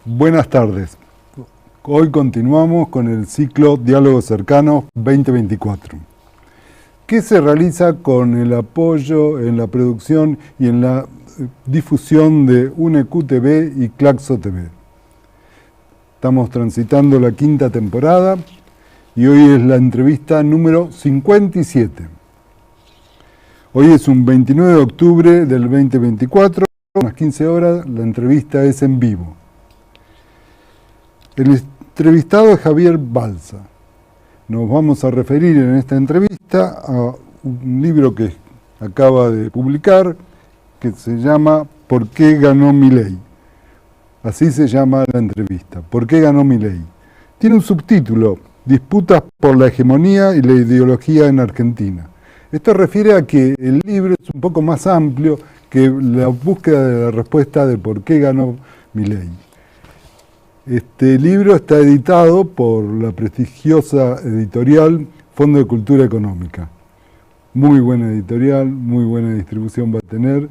Buenas tardes. Hoy continuamos con el ciclo Diálogos Cercanos 2024, que se realiza con el apoyo en la producción y en la difusión de UNEQ TV y Claxo TV. Estamos transitando la quinta temporada y hoy es la entrevista número 57. Hoy es un 29 de octubre del 2024, a las 15 horas, la entrevista es en vivo. El entrevistado es Javier Balsa. Nos vamos a referir en esta entrevista a un libro que acaba de publicar, que se llama ¿Por qué ganó Milei? Así se llama la entrevista, ¿Por qué ganó Milei? Tiene un subtítulo, Disputas por la hegemonía y la ideología en Argentina. Esto refiere a que el libro es un poco más amplio que la búsqueda de la respuesta de por qué ganó Milei. Este libro está editado por la prestigiosa editorial Fondo de Cultura Económica. Muy buena editorial, muy buena distribución va a tener.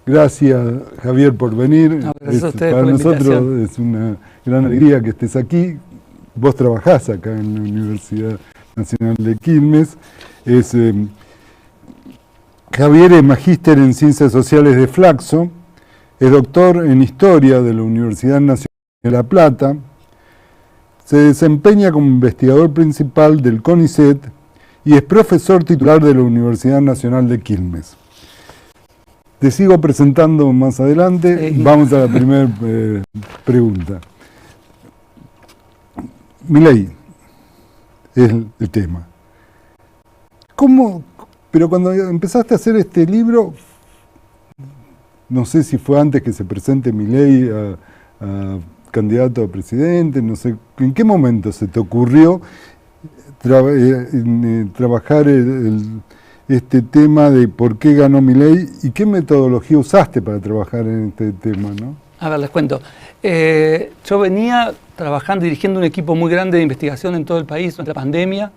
Gracias, Javier, por venir. No, gracias a ustedes para por la nosotros invitación. es una gran alegría que estés aquí. Vos trabajás acá en la Universidad Nacional de Quilmes. Javier es magíster en Ciencias Sociales de Flaxo. Es doctor en Historia de la Universidad Nacional de La Plata. Se desempeña como investigador principal del CONICET y es profesor titular de la Universidad Nacional de Quilmes. Te sigo presentando más adelante. Sí. Vamos a la primera pregunta. Milei es el tema. Pero cuando empezaste a hacer este libro, no sé si fue antes que se presente Milei a candidato a presidente, no sé, ¿en qué momento se te ocurrió trabajar este tema de por qué ganó Milei y qué metodología usaste para trabajar en este tema, ¿no? A ver, les cuento. Yo venía trabajando y dirigiendo un equipo muy grande de investigación en todo el país durante la pandemia.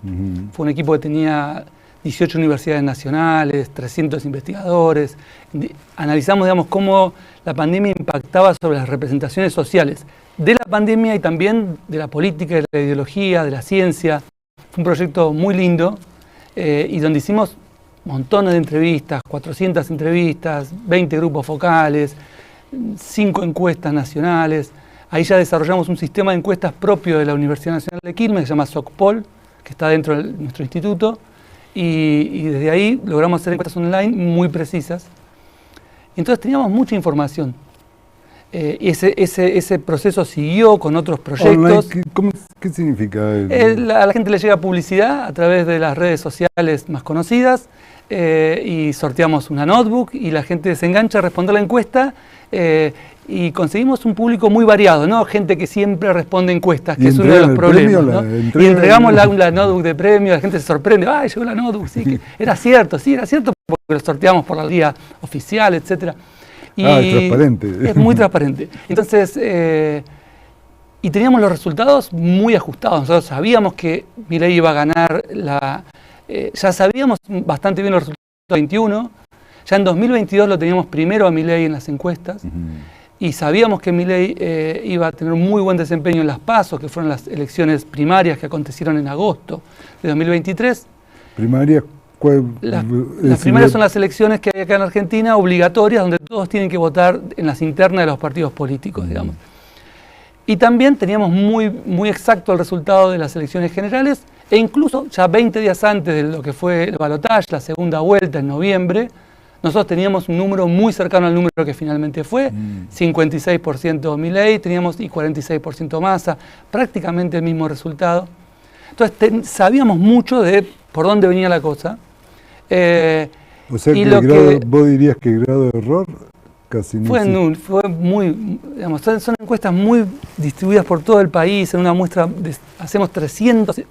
Fue un equipo que tenía 18 universidades nacionales, 300 investigadores. Analizamos, digamos, cómo la pandemia impactaba sobre las representaciones sociales de la pandemia y también de la política, de la ideología, de la ciencia. Fue un proyecto muy lindo y donde hicimos montones de entrevistas, 400 entrevistas, 20 grupos focales, 5 encuestas nacionales. Ahí ya desarrollamos un sistema de encuestas propio de la Universidad Nacional de Quilmes, que se llama SOCPOL, que está dentro de nuestro instituto. Y desde ahí logramos hacer encuestas online muy precisas. Entonces teníamos mucha información. Ese proceso siguió con otros proyectos. ¿Qué significa? A la gente le llega publicidad a través de las redes sociales más conocidas y sorteamos una notebook y la gente se engancha a responder la encuesta y conseguimos un público muy variado, ¿no? Gente que siempre responde encuestas, que es uno de los problemas, ¿no? Y entregamos la notebook de premio, la gente se sorprende, ¡ay, llegó la notebook! Sí, que era cierto, porque lo sorteamos por la vía oficial, etcétera. Y es transparente. Es muy transparente. Entonces, y teníamos los resultados muy ajustados. Nosotros sabíamos que Milei iba a ganar ya sabíamos bastante bien los resultados de 2021. Ya en 2022 lo teníamos primero a Milei en las encuestas. Y sabíamos que Milei iba a tener un muy buen desempeño en las PASO, que fueron las elecciones primarias que acontecieron en agosto de 2023. ¿Primarias? Las primarias son las elecciones que hay acá en Argentina, obligatorias, donde todos tienen que votar en las internas de los partidos políticos, digamos. Y también teníamos muy exacto el resultado de las elecciones generales, e incluso ya 20 días antes de lo que fue el balotaje, la segunda vuelta en noviembre, nosotros teníamos un número muy cercano al número que finalmente fue, 56% Milei, teníamos y 46% Massa, prácticamente el mismo resultado. Entonces sabíamos mucho de por dónde venía la cosa. O sea, que vos dirías que el grado de error casi no fue muy, digamos, son encuestas muy distribuidas por todo el país, en una muestra, hacemos 300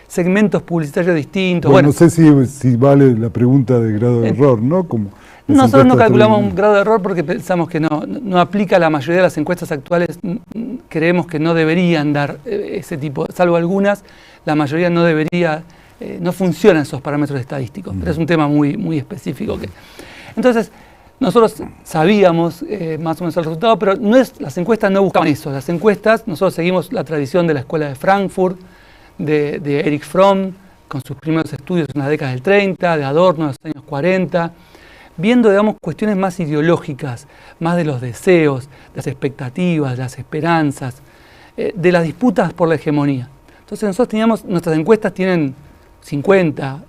segmentos publicitarios distintos. Bueno, no sé si vale la pregunta de grado de error, ¿no? Nosotros no calculamos un grado de error porque pensamos que no aplica a la mayoría de las encuestas actuales. Creemos que no deberían dar ese tipo, salvo algunas, la mayoría no debería, no funcionan esos parámetros estadísticos, pero es un tema muy específico. Entonces, Nosotros sabíamos más o menos el resultado, pero las encuestas no buscaban eso. Las encuestas, nosotros seguimos la tradición de la Escuela de Frankfurt, de Erich Fromm, con sus primeros estudios en las décadas del 30, de Adorno en los años 40, viendo, digamos, cuestiones más ideológicas, más de los deseos, de las expectativas, de las esperanzas, de las disputas por la hegemonía. Entonces nosotros nuestras encuestas tienen 50,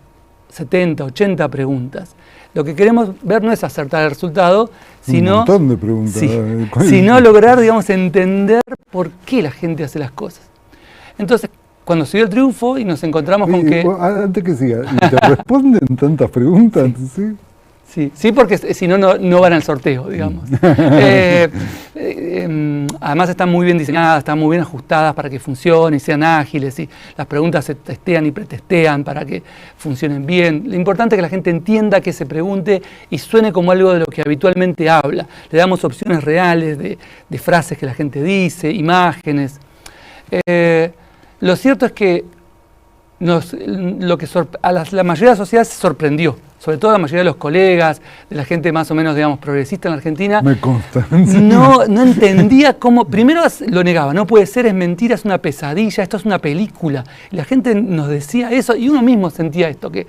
70, 80 preguntas. Lo que queremos ver no es acertar el resultado, sino, un montón de preguntas. Sino lograr, digamos, entender por qué la gente hace las cosas. Entonces, cuando se dio el triunfo y nos encontramos con que... Antes que siga, ¿te responden tantas preguntas? ¿Sí? Sí, porque si no, no van al sorteo, digamos. Además están muy bien diseñadas, están muy bien ajustadas para que funcionen y sean ágiles. Y las preguntas se testean y pretestean para que funcionen bien. Lo importante es que la gente entienda que se pregunte y suene como algo de lo que habitualmente habla. Le damos opciones reales de frases que la gente dice, imágenes. Lo cierto es que la mayoría de la sociedad se sorprendió, sobre todo la mayoría de los colegas, de la gente más o menos, digamos, progresista en la Argentina. Me consta. No entendía cómo, primero lo negaba, no puede ser, es mentira, es una pesadilla, esto es una película. Y la gente nos decía eso y uno mismo sentía esto, que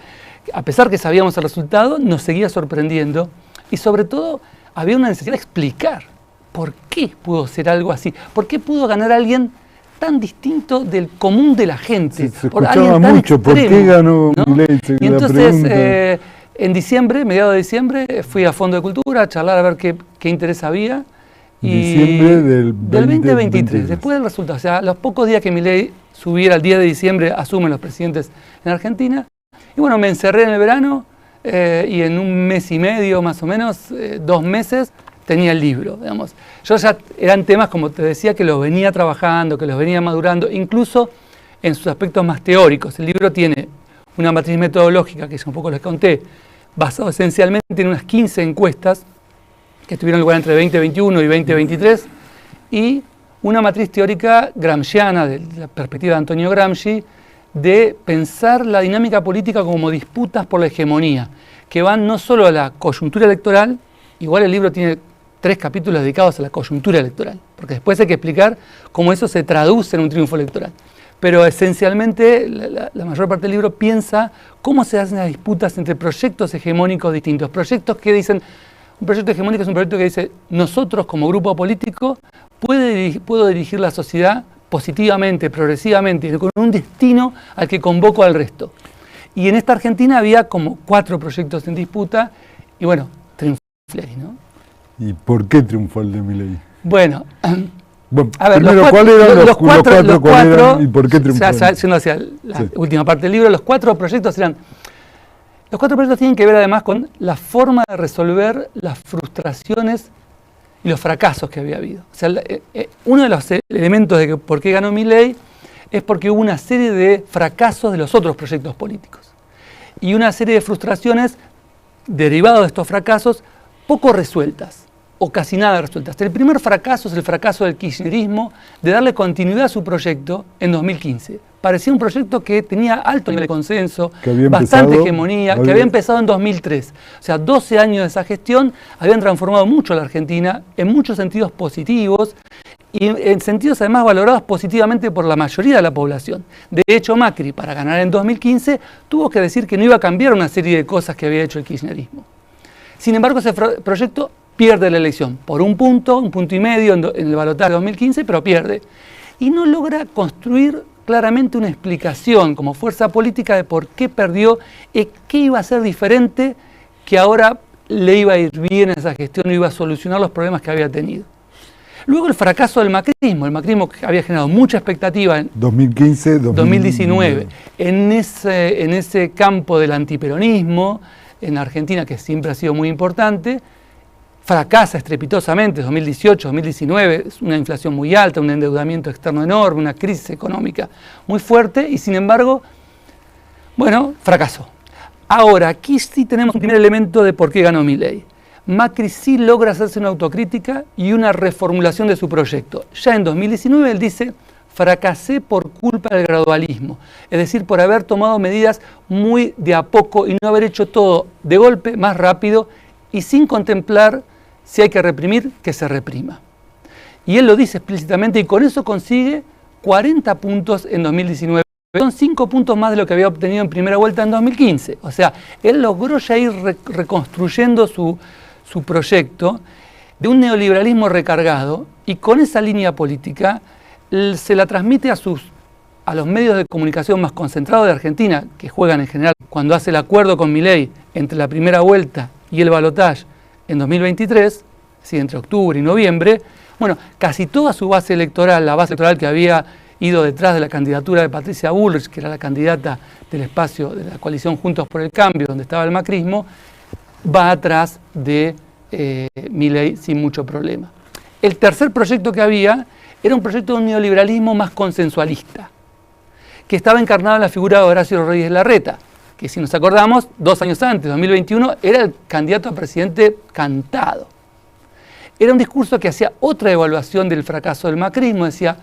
a pesar que sabíamos el resultado, nos seguía sorprendiendo y sobre todo había una necesidad de explicar por qué pudo ser algo así, por qué pudo ganar alguien tan distinto del común de la gente. Se escuchaba mucho, ¿por qué ganó Milei? Y entonces, en diciembre, mediados de diciembre, fui a Fondo de Cultura a charlar a ver qué interés había. Diciembre del 2023, después del resultado. O sea, a los pocos días que Milei subiera, el 10 de diciembre, asumen los presidentes en Argentina. Y bueno, me encerré en el verano y en un mes y medio, más o menos, 2 meses, tenía el libro, digamos. Yo ya eran temas, como te decía, que los venía trabajando, que los venía madurando, incluso en sus aspectos más teóricos. El libro tiene una matriz metodológica, que ya un poco les conté, basado esencialmente en unas 15 encuestas que tuvieron lugar entre 2021 y 2023, y una matriz teórica gramsciana, de la perspectiva de Antonio Gramsci, de pensar la dinámica política como disputas por la hegemonía, que van no solo a la coyuntura electoral, igual el libro tiene 3 capítulos dedicados a la coyuntura electoral, porque después hay que explicar cómo eso se traduce en un triunfo electoral. Pero esencialmente la mayor parte del libro piensa cómo se hacen las disputas entre proyectos hegemónicos distintos. Proyectos que dicen, un proyecto hegemónico es un proyecto que dice, nosotros como grupo político puedo dirigir la sociedad positivamente, progresivamente, con un destino al que convoco al resto. Y en esta Argentina había como 4 proyectos en disputa, y bueno, triunfó Milei, ¿no? ¿Y por qué triunfó el de Milei? Bueno, a ver, primero, ¿cuáles eran los cuatro y por qué triunfó? Yendo hacia la última parte del libro, los 4 proyectos eran... Los 4 proyectos tienen que ver además con la forma de resolver las frustraciones y los fracasos que había habido. O sea, uno de los elementos de por qué ganó Milei es porque hubo una serie de fracasos de los otros proyectos políticos y una serie de frustraciones derivadas de estos fracasos poco resueltas o casi nada resueltas. El primer fracaso es el fracaso del kirchnerismo de darle continuidad a su proyecto en 2015. Parecía un proyecto que tenía alto nivel de consenso, bastante hegemonía, que había empezado en 2003. O sea, 12 años de esa gestión habían transformado mucho a la Argentina en muchos sentidos positivos y en sentidos además valorados positivamente por la mayoría de la población. De hecho, Macri, para ganar en 2015, tuvo que decir que no iba a cambiar una serie de cosas que había hecho el kirchnerismo. Sin embargo, ese proyecto pierde la elección por un punto y medio en el balotaje de 2015, pero pierde. Y no logra construir claramente una explicación como fuerza política de por qué perdió y qué iba a ser diferente, que ahora le iba a ir bien a esa gestión, iba a solucionar los problemas que había tenido. Luego el fracaso del macrismo que había generado mucha expectativa en 2019, en ese campo del antiperonismo en Argentina, que siempre ha sido muy importante, fracasa estrepitosamente, 2018, 2019, es una inflación muy alta, un endeudamiento externo enorme, una crisis económica muy fuerte y sin embargo, bueno, fracasó. Ahora, aquí sí tenemos un primer elemento de por qué ganó Milei. Macri sí logra hacerse una autocrítica y una reformulación de su proyecto. Ya en 2019 él dice, fracasé por culpa del gradualismo, es decir, por haber tomado medidas muy de a poco y no haber hecho todo de golpe más rápido y sin contemplar si hay que reprimir, que se reprima. Y él lo dice explícitamente y con eso consigue 40 puntos en 2019. Son 5 puntos más de lo que había obtenido en primera vuelta en 2015. O sea, él logró ya ir reconstruyendo su proyecto de un neoliberalismo recargado y con esa línea política se la transmite a los medios de comunicación más concentrados de Argentina, que juegan en general, cuando hace el acuerdo con Milei entre la primera vuelta y el balotaje en 2023, sí, entre octubre y noviembre. Bueno, casi toda su base electoral, la base electoral que había ido detrás de la candidatura de Patricia Bullrich, que era la candidata del espacio de la coalición Juntos por el Cambio, donde estaba el macrismo, va atrás de Milei sin mucho problema. El tercer proyecto que había era un proyecto de un neoliberalismo más consensualista, que estaba encarnado en la figura de Horacio Rodríguez Larreta, que si nos acordamos, 2 años antes, 2021, era el candidato a presidente cantado. Era un discurso que hacía otra evaluación del fracaso del macrismo, decía,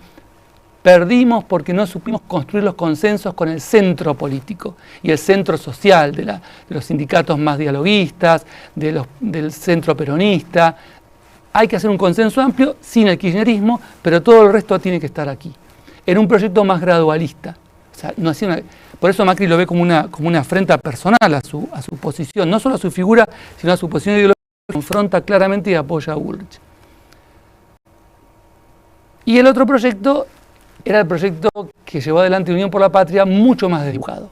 perdimos porque no supimos construir los consensos con el centro político y el centro social de los sindicatos más dialoguistas, del centro peronista. Hay que hacer un consenso amplio sin el kirchnerismo, pero todo el resto tiene que estar aquí. Era un proyecto más gradualista. O sea, no hacía por eso Macri lo ve como una afrenta personal a su posición, no solo a su figura, sino a su posición ideológica, que confronta claramente y apoya a Bullrich. Y el otro proyecto era el proyecto que llevó adelante Unión por la Patria, mucho más desdibujado,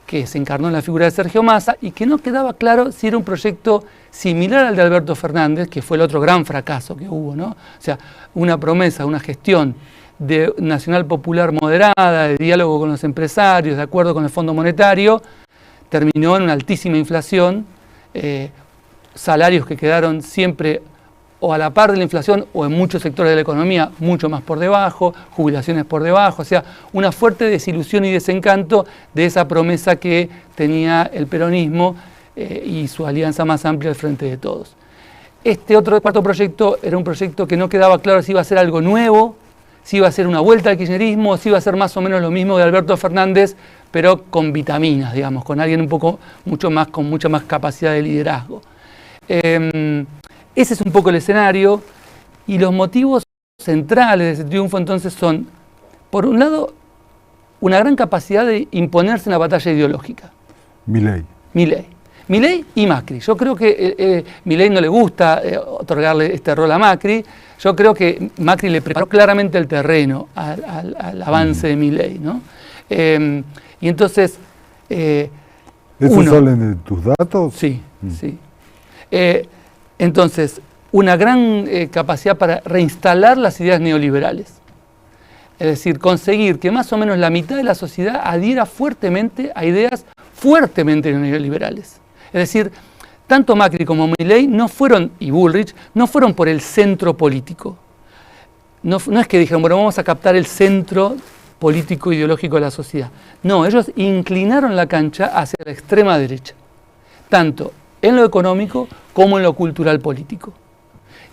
que se encarnó en la figura de Sergio Massa y que no quedaba claro si era un proyecto similar al de Alberto Fernández, que fue el otro gran fracaso que hubo, ¿no? O sea, una promesa, una gestión de nacional popular moderada, de diálogo con los empresarios, de acuerdo con el Fondo Monetario, terminó en una altísima inflación, salarios que quedaron siempre o a la par de la inflación o en muchos sectores de la economía mucho más por debajo, jubilaciones por debajo, o sea, una fuerte desilusión y desencanto de esa promesa que tenía el peronismo y su alianza más amplia al frente de todos. Este cuarto proyecto era un proyecto que no quedaba claro si iba a ser algo nuevo, si iba a ser una vuelta al kirchnerismo, o si iba a ser más o menos lo mismo de Alberto Fernández, pero con vitaminas, digamos, con alguien con mucha más capacidad de liderazgo. Ese es un poco el escenario y los motivos centrales de ese triunfo entonces son, por un lado, una gran capacidad de imponerse en la batalla ideológica. Milei y Macri. Yo creo que Milei no le gusta otorgarle este rol a Macri. Yo creo que Macri le preparó claramente el terreno al avance de Milei, ¿no? Y entonces... ¿Esos salen de tus datos? Sí, sí. Entonces, una gran capacidad para reinstalar las ideas neoliberales. Es decir, conseguir que más o menos la mitad de la sociedad adhiera fuertemente a ideas fuertemente neoliberales. Es decir, tanto Macri como Milei y Bullrich no fueron por el centro político. No es que dijeron, bueno, vamos a captar el centro político ideológico de la sociedad. No, ellos inclinaron la cancha hacia la extrema derecha, tanto en lo económico como en lo cultural político.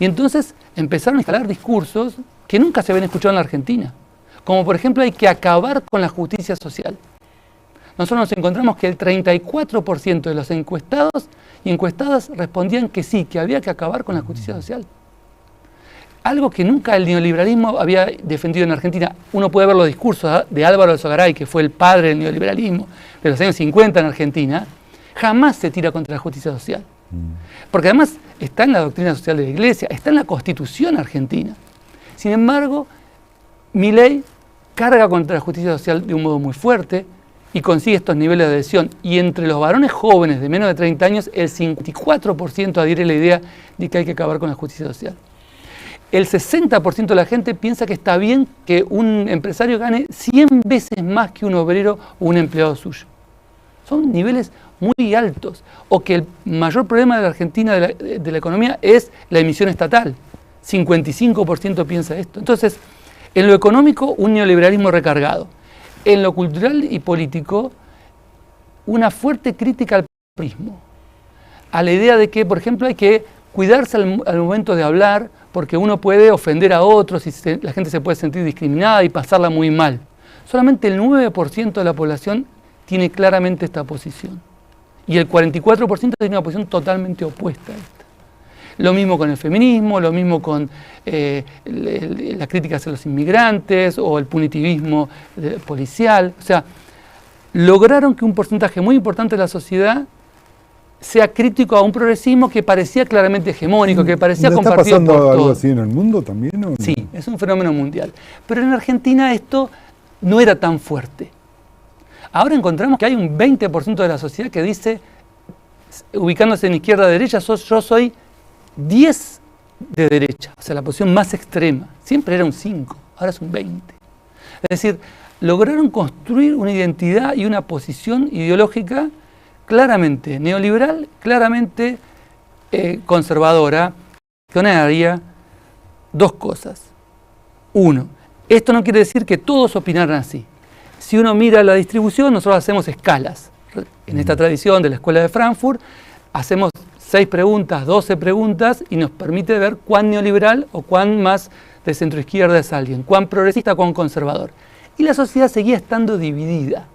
Y entonces empezaron a instalar discursos que nunca se habían escuchado en la Argentina, como por ejemplo hay que acabar con la justicia social. Nosotros nos encontramos que el 34% de los encuestados y encuestadas respondían que sí, que había que acabar con la justicia social. Algo que nunca el neoliberalismo había defendido en Argentina. Uno puede ver los discursos de Álvaro de Sogaray, que fue el padre del neoliberalismo de los años 50 en Argentina, jamás se tira contra la justicia social. Porque además está en la doctrina social de la Iglesia, está en la Constitución argentina. Sin embargo, Milei carga contra la justicia social de un modo muy fuerte y consigue estos niveles de adhesión. Y entre los varones jóvenes de menos de 30 años, el 54% adhiere a la idea de que hay que acabar con la justicia social. El 60% de la gente piensa que está bien que un empresario gane 100 veces más que un obrero o un empleado suyo. Son niveles muy altos. O que el mayor problema de la Argentina de la economía es la emisión estatal. 55% piensa esto. Entonces, en lo económico, un neoliberalismo recargado. En lo cultural y político, una fuerte crítica al populismo. A la idea de que, por ejemplo, hay que cuidarse al momento de hablar, porque uno puede ofender a otros y la gente se puede sentir discriminada y pasarla muy mal. Solamente el 9% de la población tiene claramente esta posición. Y el 44% tiene una posición totalmente opuesta a esta. Lo mismo con el feminismo, lo mismo con la crítica hacia los inmigrantes o el punitivismo policial. O sea, lograron que un porcentaje muy importante de la sociedad sea crítico a un progresismo que parecía claramente hegemónico, que parecía compartido por todos. ¿Está pasando algo así en el mundo también? ¿O no? Sí, es un fenómeno mundial. Pero en Argentina esto no era tan fuerte. Ahora encontramos que hay un 20% de la sociedad que dice, ubicándose en izquierda-derecha, yo soy 10 de derecha, o sea, la posición más extrema. Siempre era un 5, ahora es un 20. Es decir, lograron construir una identidad y una posición ideológica claramente neoliberal, claramente conservadora, haría dos cosas. Uno, esto no quiere decir que todos opinaran así. Si uno mira la distribución, nosotros hacemos escalas. En esta tradición de la Escuela de Frankfurt, hacemos 6 preguntas, 12 preguntas, y nos permite ver cuán neoliberal o cuán más de centroizquierda es alguien, cuán progresista, cuán conservador. Y la sociedad seguía estando dividida.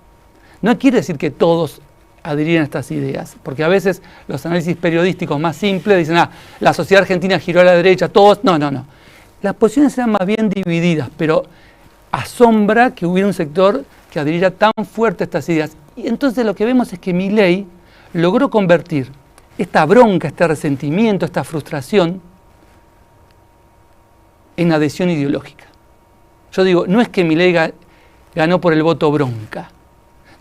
No quiere decir que todos adherían a estas ideas, porque a veces los análisis periodísticos más simples dicen, la sociedad argentina giró a la derecha, todos... No. Las posiciones eran más bien divididas, pero asombra que hubiera un sector que adhiriera tan fuerte a estas ideas. Y entonces lo que vemos es que Milei logró convertir esta bronca, este resentimiento, esta frustración en adhesión ideológica. Yo digo, no es que Milei ganó por el voto bronca,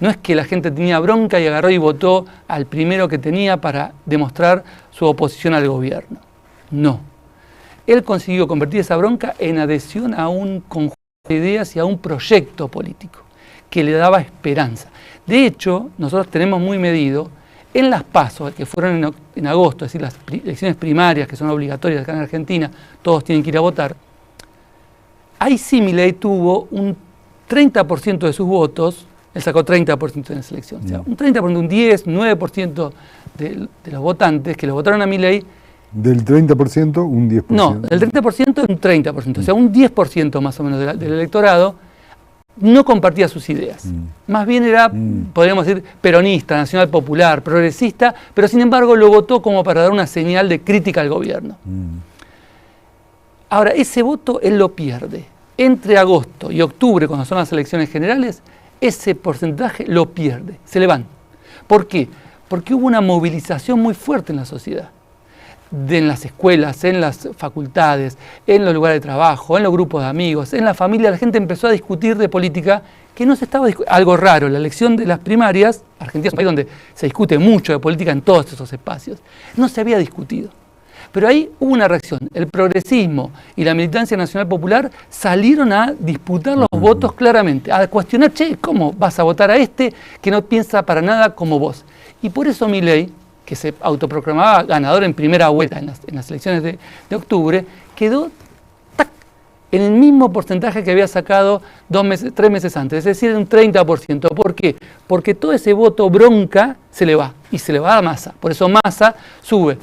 no es que la gente tenía bronca y agarró y votó al primero que tenía para demostrar su oposición al gobierno. No. Él consiguió convertir esa bronca en adhesión a un conjunto de ideas y a un proyecto político que le daba esperanza. De hecho, nosotros tenemos muy medido en las PASO, que fueron en agosto, es decir, las elecciones primarias que son obligatorias acá en Argentina, todos tienen que ir a votar. Ahí sí Milei tuvo un 30% de sus votos, él sacó 30% en esa elección, o sea, un 30%, un 10, 9% de los votantes que lo votaron a Milei. Del 30%, un 10%. No, del 30% un 30%, o sea, un 10% más o menos del electorado no compartía sus ideas. Más bien era, podríamos decir, peronista, nacional popular, progresista, pero sin embargo lo votó como para dar una señal de crítica al gobierno. Ahora, ese voto él lo pierde. Entre agosto y octubre, cuando son las elecciones generales, ese porcentaje lo pierde, se le van. ¿Por qué? Porque hubo una movilización muy fuerte en la sociedad. En las escuelas, en las facultades, en los lugares de trabajo, en los grupos de amigos, en la familia, la gente empezó a discutir de política que no se estaba discutiendo. Algo raro, la elección de las primarias, Argentina es un país donde se discute mucho de política en todos esos espacios, no se había discutido. Pero ahí hubo una reacción. El progresismo y la militancia nacional popular salieron a disputar los votos claramente, a cuestionar, ¿cómo vas a votar a este que no piensa para nada como vos? Y por eso Milei, que se autoproclamaba ganador en primera vuelta en las elecciones de octubre, quedó en el mismo porcentaje que había sacado 3 meses antes, es decir, un 30%. ¿Por qué? Porque todo ese voto bronca se le va, y se le va a Massa. Por eso Massa sube.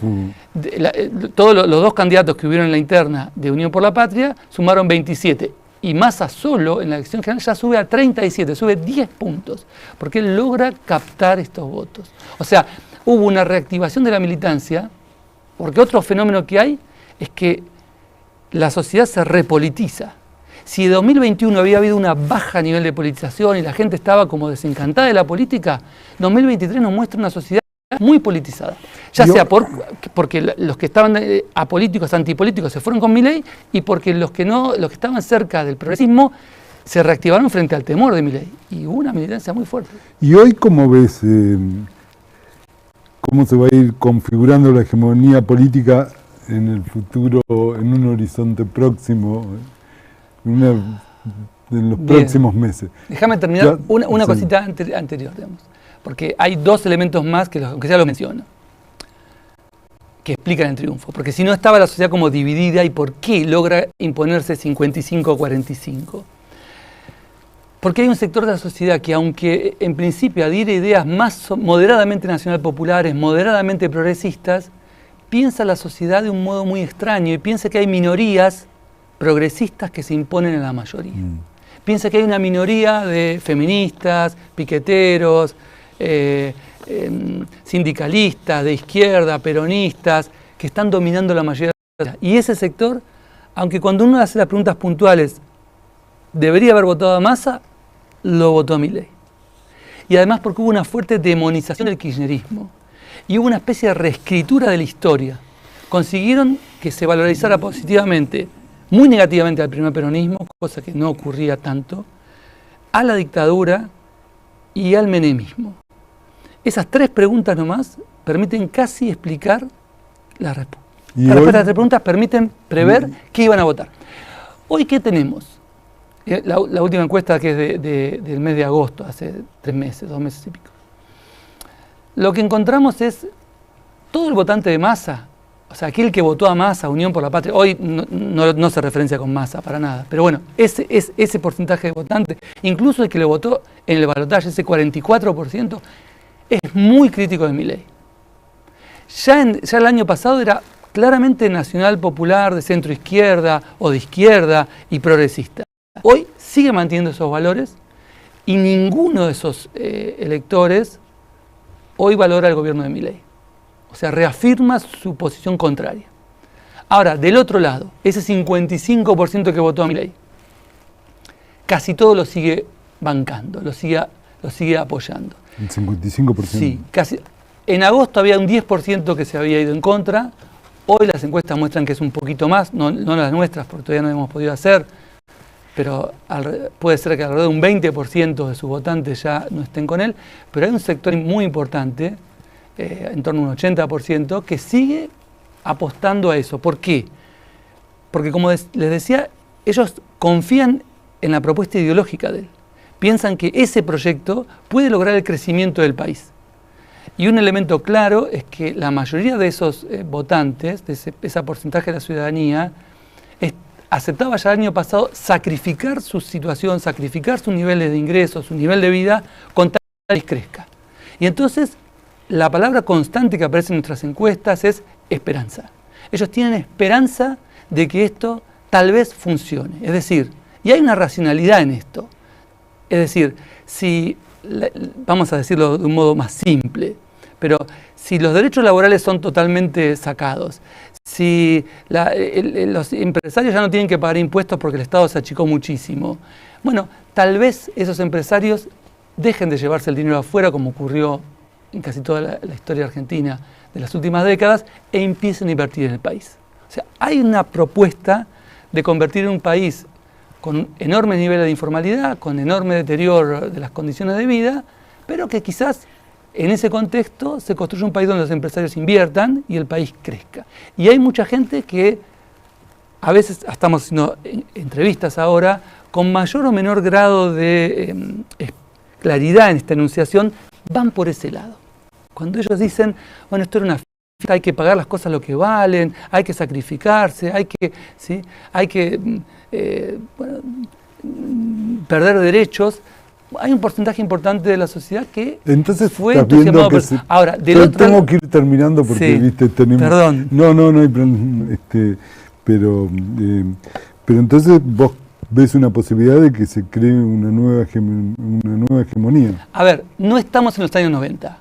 Todos los 2 candidatos que hubieron en la interna de Unión por la Patria sumaron 27. Y Massa solo en la elección general ya sube a 37, sube 10 puntos, porque él logra captar estos votos. O sea, hubo una reactivación de la militancia, porque otro fenómeno que hay es que la sociedad se repolitiza. Si en 2021 había habido una baja nivel de politización y la gente estaba como desencantada de la política, 2023 nos muestra una sociedad muy politizada. Ya sea porque los que estaban apolíticos, antipolíticos se fueron con Milei, y porque los que estaban cerca del progresismo se reactivaron frente al temor de Milei. Y hubo una militancia muy fuerte. ¿Y hoy cómo ves cómo se va a ir configurando la hegemonía política en el futuro, en un horizonte próximo, en los próximos meses? Déjame terminar una cosita anterior, digamos, porque hay 2 elementos más que aunque ya lo menciono, que explican el triunfo. Porque si no estaba la sociedad como dividida, ¿y por qué logra imponerse 55-45? Porque hay un sector de la sociedad que, aunque en principio adhiere ideas más moderadamente nacional populares, moderadamente progresistas, piensa la sociedad de un modo muy extraño y piensa que hay minorías progresistas que se imponen a la mayoría. Piensa que hay una minoría de feministas, piqueteros, sindicalistas, de izquierda, peronistas, que están dominando la mayoría de la sociedad. Y ese sector, aunque cuando uno hace las preguntas puntuales, debería haber votado a Massa, lo votó a Milei. Y además porque hubo una fuerte demonización del kirchnerismo y hubo una especie de reescritura de la historia. Consiguieron que se valorizara positivamente, muy negativamente al primer peronismo, cosa que no ocurría tanto, a la dictadura y al menemismo. Esas tres preguntas nomás permiten casi explicar la respuesta. Las respuestas a las tres preguntas permiten prever qué iban a votar. Hoy, ¿qué tenemos? La última encuesta, que es del mes de agosto, hace 3 meses, 2 meses y pico. Lo que encontramos es todo el votante de Massa, o sea, aquel que votó a Massa, Unión por la Patria, hoy no se referencia con Massa para nada, pero bueno, ese porcentaje de votantes, incluso el que le votó en el balotaje, ese 44%, es muy crítico de Milei. Ya el año pasado era claramente nacional popular, de centro izquierda o de izquierda y progresista. Hoy sigue manteniendo esos valores y ninguno de esos electores hoy valora el gobierno de Milei. O sea, reafirma su posición contraria. Ahora, del otro lado, ese 55% que votó a Milei, casi todo lo sigue bancando, lo sigue apoyando. El 55%. Sí, casi. En agosto había un 10% que se había ido en contra. Hoy las encuestas muestran que es un poquito más, no las nuestras, porque todavía no hemos podido hacer, pero puede ser que alrededor de un 20% de sus votantes ya no estén con él, pero hay un sector muy importante, en torno a un 80%, que sigue apostando a eso. ¿Por qué? Porque, como les decía, ellos confían en la propuesta ideológica de él. Piensan que ese proyecto puede lograr el crecimiento del país. Y un elemento claro es que la mayoría de esos votantes, de ese porcentaje de la ciudadanía, aceptaba ya el año pasado sacrificar su situación, sacrificar sus niveles de ingresos, su nivel de vida, con tal que el país crezca. Y entonces, la palabra constante que aparece en nuestras encuestas es esperanza. Ellos tienen esperanza de que esto tal vez funcione. Es decir, y hay una racionalidad en esto. Es decir, vamos a decirlo de un modo más simple, pero si los derechos laborales son totalmente sacados, si los empresarios ya no tienen que pagar impuestos porque el Estado se achicó muchísimo, bueno, tal vez esos empresarios dejen de llevarse el dinero afuera, como ocurrió en casi toda la historia argentina de las últimas décadas, e empiecen a invertir en el país. O sea, hay una propuesta de convertir en un país con enormes niveles de informalidad, con enorme deterioro de las condiciones de vida, pero que quizás en ese contexto se construye un país donde los empresarios inviertan y el país crezca. Y hay mucha gente que, a veces estamos haciendo entrevistas ahora, con mayor o menor grado de claridad en esta enunciación, van por ese lado. Cuando ellos dicen, bueno, esto era una fiesta, hay que pagar las cosas lo que valen, hay que sacrificarse, hay que perder derechos, hay un porcentaje importante de la sociedad que entonces fue entusiasmado por eso. Ahora, del otro tengo lado, que ir terminando porque, sí, viste, tenemos... Perdón. No hay problema, pero entonces vos ves una posibilidad de que se cree una nueva hegemonía. A ver, no estamos en los años 90,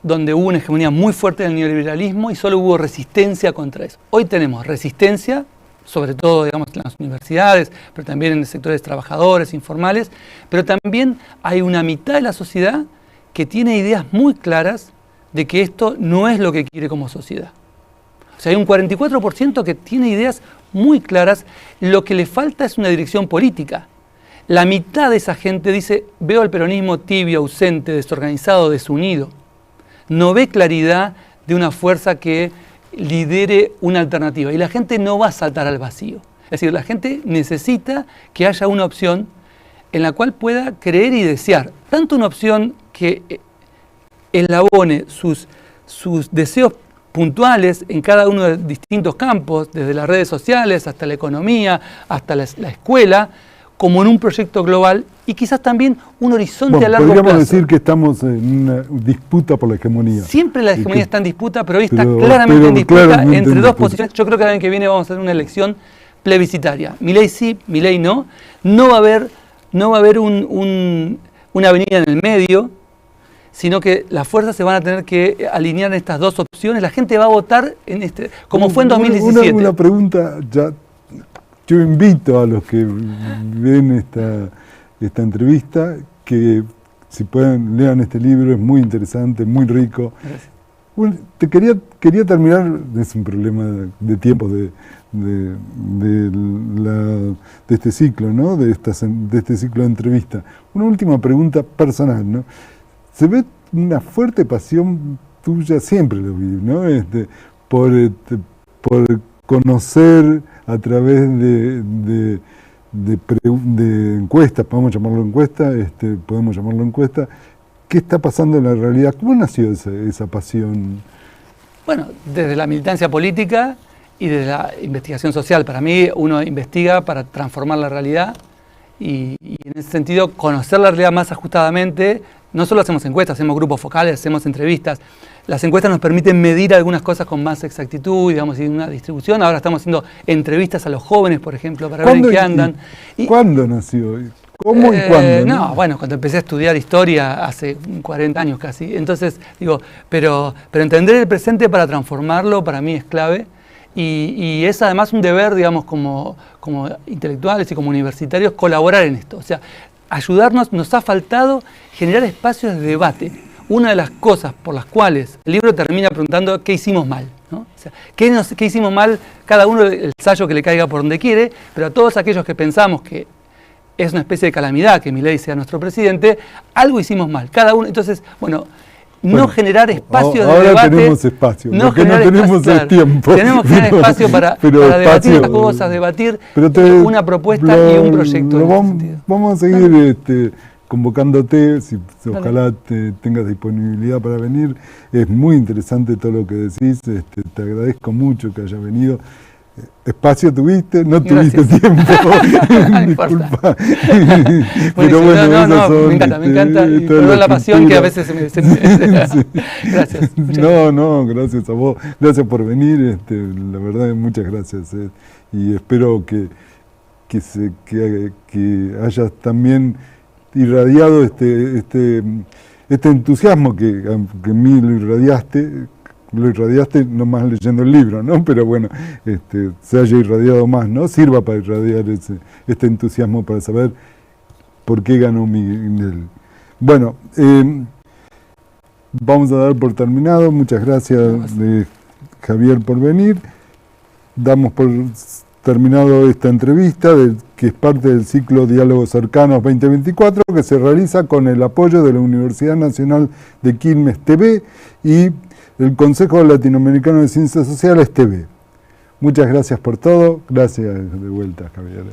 donde hubo una hegemonía muy fuerte del neoliberalismo y solo hubo resistencia contra eso. Hoy tenemos resistencia, sobre todo, digamos, en las universidades, pero también en sectores trabajadores, informales, pero también hay una mitad de la sociedad que tiene ideas muy claras de que esto no es lo que quiere como sociedad. O sea, hay un 44% que tiene ideas muy claras, lo que le falta es una dirección política. La mitad de esa gente dice, veo al peronismo tibio, ausente, desorganizado, desunido. No ve claridad de una fuerza que lidere una alternativa. Y la gente no va a saltar al vacío. Es decir, la gente necesita que haya una opción en la cual pueda creer y desear. Tanto una opción que elabone sus deseos puntuales en cada uno de distintos campos, desde las redes sociales hasta la economía, hasta la escuela, como en un proyecto global y quizás también un horizonte a largo plazo. Podríamos decir que estamos en una disputa por la hegemonía. Siempre la hegemonía está en disputa, pero hoy está claramente en disputa entre dos posiciones. Yo creo que el año que viene vamos a tener una elección plebiscitaria. Milei sí, Milei no. No va a haber una avenida en el medio. sino que las fuerzas se van a tener que alinear en estas dos opciones. La gente va a votar como fue en 2017. Una pregunta, ya yo invito a los que ven esta entrevista que si pueden lean este libro, es muy interesante, muy rico. Te quería terminar, es un problema de tiempo de este ciclo, ¿no? de este ciclo de entrevista. Una última pregunta personal, ¿no? Se ve una fuerte pasión tuya, siempre lo vi, ¿no? Por conocer a través de encuestas, podemos llamarlo encuesta, qué está pasando en la realidad. ¿Cómo nació esa pasión? Bueno, desde la militancia política y desde la investigación social. Para mí, uno investiga para transformar la realidad y en ese sentido, conocer la realidad más ajustadamente. No solo hacemos encuestas, hacemos grupos focales, hacemos entrevistas. Las encuestas nos permiten medir algunas cosas con más exactitud, digamos, y una distribución. Ahora estamos haciendo entrevistas a los jóvenes, por ejemplo, para ver en qué andan. ¿Cuándo nació? ¿Cómo y cuándo? No, bueno, cuando empecé a estudiar historia hace 40 años casi. Entonces, digo, pero entender el presente para transformarlo para mí es clave. Y es además un deber, digamos, como intelectuales y como universitarios, colaborar en esto. O sea, ayudarnos, nos ha faltado generar espacios de debate. Una de las cosas por las cuales el libro termina preguntando qué hicimos mal, ¿no? O sea, ¿qué hicimos mal? Cada uno el sayo que le caiga por donde quiere, pero a todos aquellos que pensamos que es una especie de calamidad que Milei sea nuestro presidente, algo hicimos mal. Cada uno, entonces, bueno, generar espacios de debate. Ahora tenemos espacio, no lo que no tenemos es tiempo. Tenemos que generar espacio para debatir las cosas, debatir una propuesta y un proyecto. Vamos a seguir convocándote, ojalá tengas disponibilidad para venir. Es muy interesante todo lo que decís, te agradezco mucho que hayas venido. Espacio tuviste, no tuviste tiempo. Disculpa. Pero bueno, me encanta. Y perdón la pasión que a veces se me Gracias. No, gracias a vos. Gracias por venir. La verdad, muchas gracias. Y espero que hayas también irradiado este entusiasmo que en mí lo irradiaste nomás leyendo el libro, ¿no? Pero bueno, se haya irradiado más, ¿no? Sirva para irradiar este entusiasmo para saber por qué ganó Miguel. Bueno, vamos a dar por terminado. Muchas gracias, Javier, por venir. Damos por terminado esta entrevista, que es parte del ciclo Diálogos Cercanos 2024, que se realiza con el apoyo de la Universidad Nacional de Quilmes TV y el Consejo Latinoamericano de Ciencias Sociales TV. Muchas gracias por todo. Gracias de vuelta, Javier.